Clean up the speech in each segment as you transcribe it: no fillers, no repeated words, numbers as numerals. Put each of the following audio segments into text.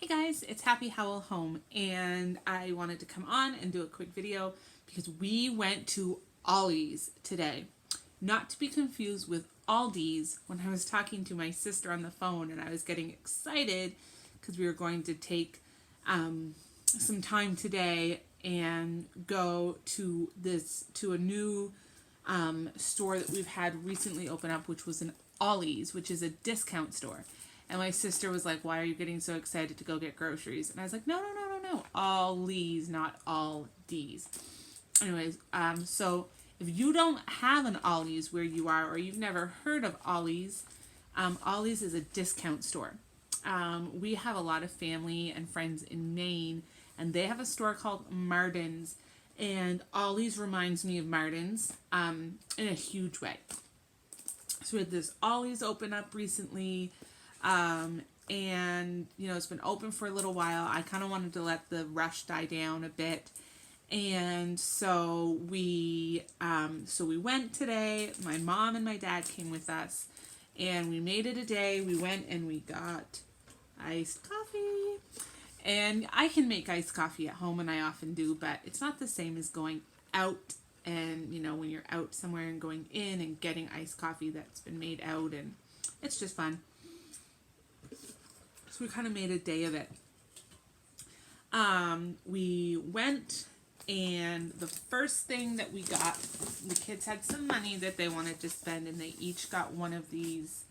Hey guys, it's Happy Howl Home, and I wanted to come on and do a quick video because we went to Ollie's today. Not to be confused with Aldi's. When I was talking to my sister on the phone and I was getting excited because we were going to take some time today and go to a new store that we've had recently open up, which was an Ollie's, which is a discount store. And my sister was like, why are you getting so excited to go get groceries? And I was like, no. Ollie's, not all D's. Anyways, so if you don't have an Ollie's where you are, or you've never heard of Ollie's, Ollie's is a discount store. We have a lot of family and friends in Maine, and they have a store called Martin's. And Ollie's reminds me of Martin's in a huge way. So we had this Ollie's open up recently. And you know, it's been open for a little while. I kind of wanted to let the rush die down a bit, and so we went today. My mom and my dad came with us, and we made it a day. We went and we got iced coffee, and I can make iced coffee at home, and I often do, but it's not the same as going out. And you know, when you're out somewhere and going in and getting iced coffee that's been made out, and it's just fun. So we kind of made a day of it. We went, and the first thing that we got, the kids had some money that they wanted to spend, and they each got one of these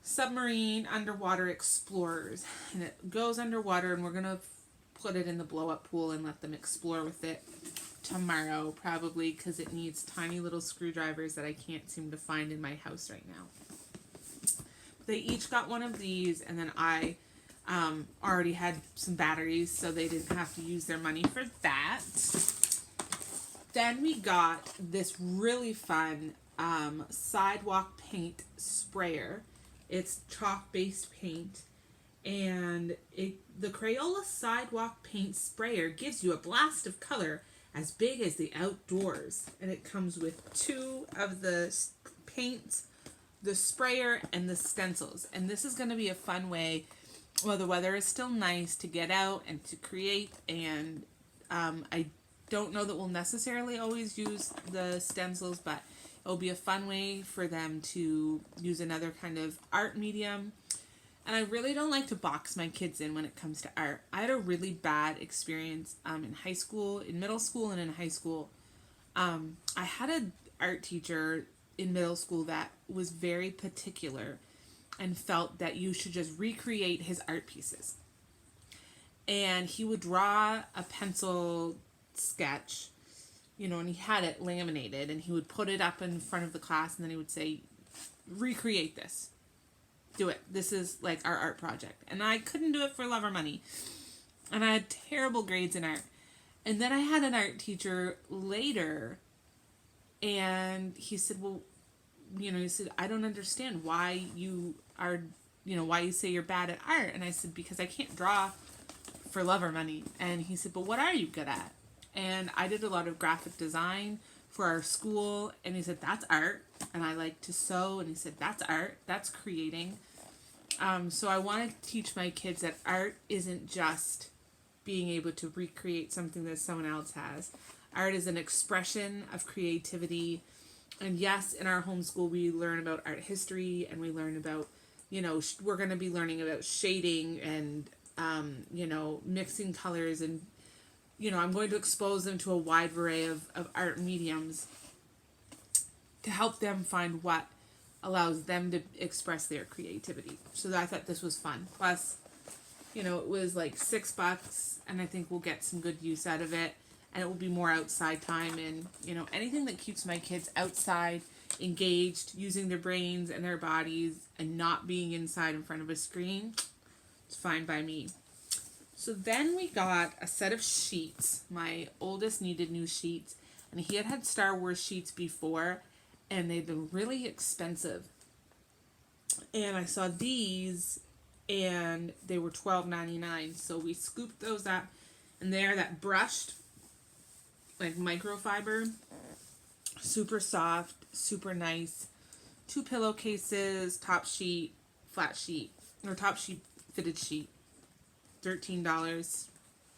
submarine underwater explorers. And it goes underwater, and we're going to put it in the blow-up pool and let them explore with it tomorrow, probably, because it needs tiny little screwdrivers that I can't seem to find in my house right now. They each got one of these, and then I already had some batteries, so they didn't have to use their money for that. Then we got this really fun sidewalk paint sprayer. It's chalk-based paint, and the Crayola sidewalk paint sprayer gives you a blast of color as big as the outdoors, and it comes with two of the paints, the sprayer, and the stencils. And this is going to be a fun way, while the weather is still nice, to get out and to create. And I don't know that we'll necessarily always use the stencils, but it'll be a fun way for them to use another kind of art medium. And I really don't like to box my kids in when it comes to art. I had a really bad experience in high school, in middle school, and in high school. I had an art teacher in middle school that was very particular and felt that you should just recreate his art pieces. And he would draw a pencil sketch, you know, and he had it laminated, and he would put it up in front of the class, and then he would say, recreate this. Do it. This is like our art project. And I couldn't do it for love or money. And I had terrible grades in art. And then I had an art teacher later, and he said, well, you know, he said, I don't understand why you are, you know, why you say you're bad at art. And I said, because I can't draw for love or money. And he said, but what are you good at? And I did a lot of graphic design for our school. And he said, that's art. And I like to sew. And he said, that's art. That's creating. So I want to teach my kids that art isn't just being able to recreate something that someone else has. Art is an expression of creativity. And yes, in our homeschool, we learn about art history, and we learn about, you know, we're going to be learning about shading and, you know, mixing colors. And, you know, I'm going to expose them to a wide array of art mediums to help them find what allows them to express their creativity. So I thought this was fun. Plus, you know, it was like $6, and I think we'll get some good use out of it. And it will be more outside time, and, you know, anything that keeps my kids outside, engaged, using their brains and their bodies, and not being inside in front of a screen, it's fine by me. So then we got a set of sheets. My oldest needed new sheets, and he had had Star Wars sheets before, and they'd been really expensive. And I saw these, and they were $12.99, so we scooped those up, and they're that brushed, like microfiber, super soft, super nice. 2 pillowcases, top sheet, flat sheet, or top sheet, fitted sheet. $13.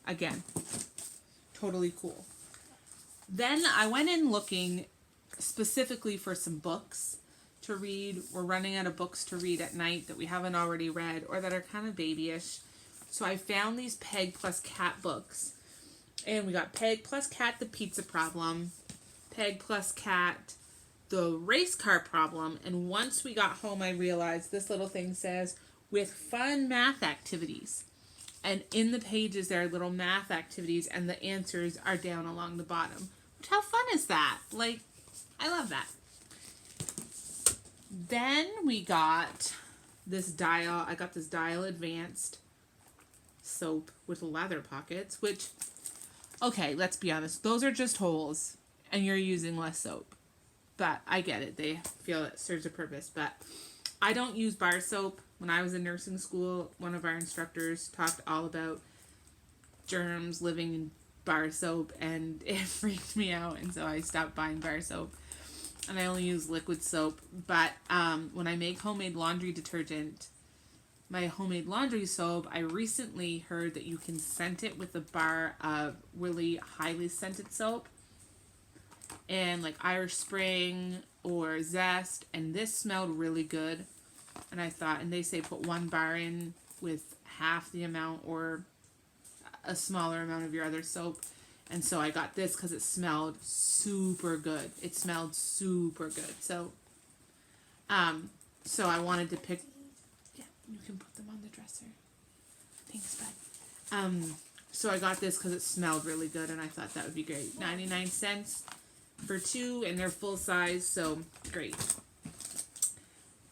Again, totally cool. Then I went in looking specifically for some books to read. We're running out of books to read at night that we haven't already read or that are kind of babyish. So I found these Peg plus Cat books. And we got Peg plus Cat, the pizza problem. Peg plus Cat, the race car problem. And once we got home, I realized this little thing says, with fun math activities. And in the pages, there are little math activities, and the answers are down along the bottom. Which, how fun is that? Like, I love that. Then we got this Dial. I got this Dial Advanced soap with leather pockets, which, okay, let's be honest. Those are just holes, and you're using less soap. But I get it. They feel it serves a purpose. But I don't use bar soap. When I was in nursing school, one of our instructors talked all about germs living in bar soap, and it freaked me out, and so I stopped buying bar soap. And I only use liquid soap. But when I make homemade laundry detergent, my homemade laundry soap, I recently heard that you can scent it with a bar of really highly scented soap. And like Irish Spring or Zest. And this smelled really good. And I thought, and they say put 1 bar in with half the amount or a smaller amount of your other soap. And so I got this because it smelled super good. It smelled super good. So, so I wanted to pick. Yeah, you can put them on the dresser. Thanks, bud. So I got this because it smelled really good, and I thought that would be great. 99 cents for 2, and they're full size, so great.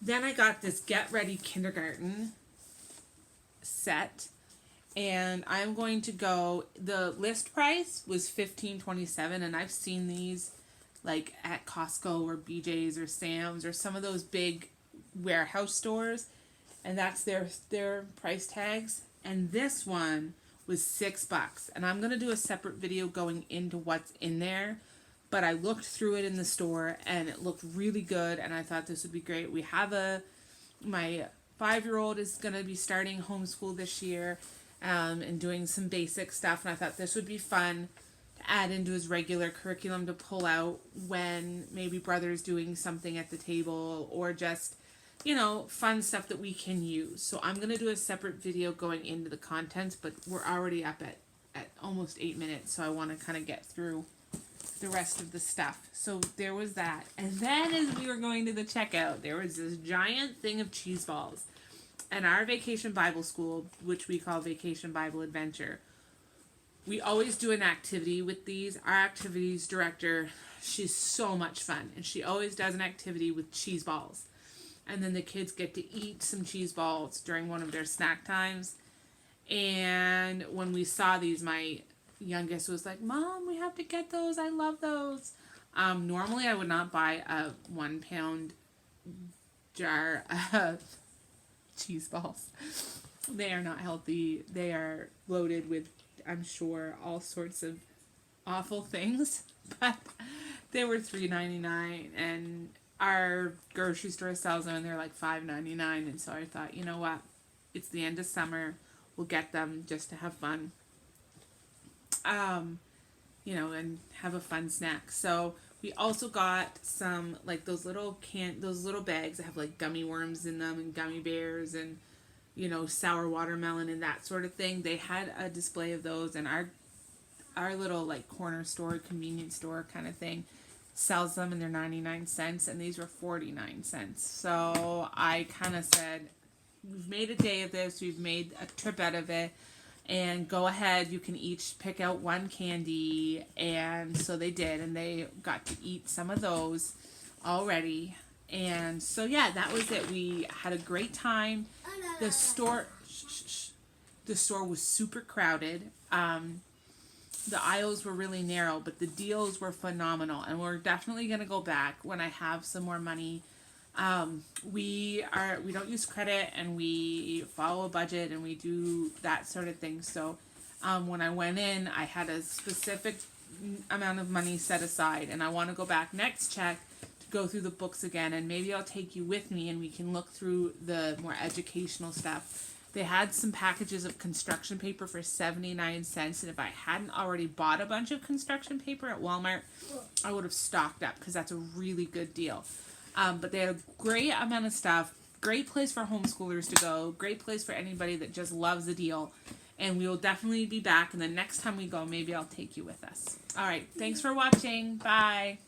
Then I got this Get Ready Kindergarten set. And I'm going to go, the list price was $15.27, and I've seen these like at Costco or BJ's or Sam's or some of those big warehouse stores, and that's their price tags. And this one was $6, and I'm going to do a separate video going into what's in there, but I looked through it in the store and it looked really good, and I thought this would be great. We have my 5-year-old is going to be starting homeschool this year, and doing some basic stuff, and I thought this would be fun to add into his regular curriculum to pull out when maybe brother's doing something at the table, or just, you know, fun stuff that we can use. So I'm going to do a separate video going into the contents, but we're already up at almost 8 minutes, so I want to kind of get through the rest of the stuff. So there was that. And then as we were going to the checkout, there was this giant thing of cheese balls. And our Vacation Bible School, which we call Vacation Bible Adventure, we always do an activity with these. Our activities director, she's so much fun, and she always does an activity with cheese balls. And then the kids get to eat some cheese balls during one of their snack times. And when we saw these, my youngest was like, "Mom, we have to get those. I love those." Normally I would not buy a 1-pound jar of cheese balls. They are not healthy. They are loaded with, I'm sure, all sorts of awful things. But they were $3.99, and our grocery store sells them, and they're like $5.99. And so I thought, you know what? It's the end of summer. We'll get them just to have fun. You know, and have a fun snack. So we also got some, like, those little bags that have, like, gummy worms in them and gummy bears and, you know, sour watermelon and that sort of thing. They had a display of those, and our little, like, corner store, convenience store kind of thing sells them, and they're 99 cents, and these were 49 cents. So I kind of said, we've made a day of this. We've made a trip out of it. And go ahead, you can each pick out 1 candy. And so they did, and they got to eat some of those already. And so yeah, that was it. We had a great time. The store was super crowded. The aisles were really narrow, but the deals were phenomenal, and we're definitely going to go back when I have some more money. We don't use credit, and we follow a budget, and we do that sort of thing. So when I went in, I had a specific amount of money set aside, and I want to go back next check to go through the books again, and maybe I'll take you with me, and we can look through the more educational stuff They had some packages of construction paper for 79 cents. And if I hadn't already bought a bunch of construction paper at Walmart, I would have stocked up because that's a really good deal. But they had a great amount of stuff. Great place for homeschoolers to go. Great place for anybody that just loves a deal. And we will definitely be back. And the next time we go, maybe I'll take you with us. All right. Thanks for watching. Bye.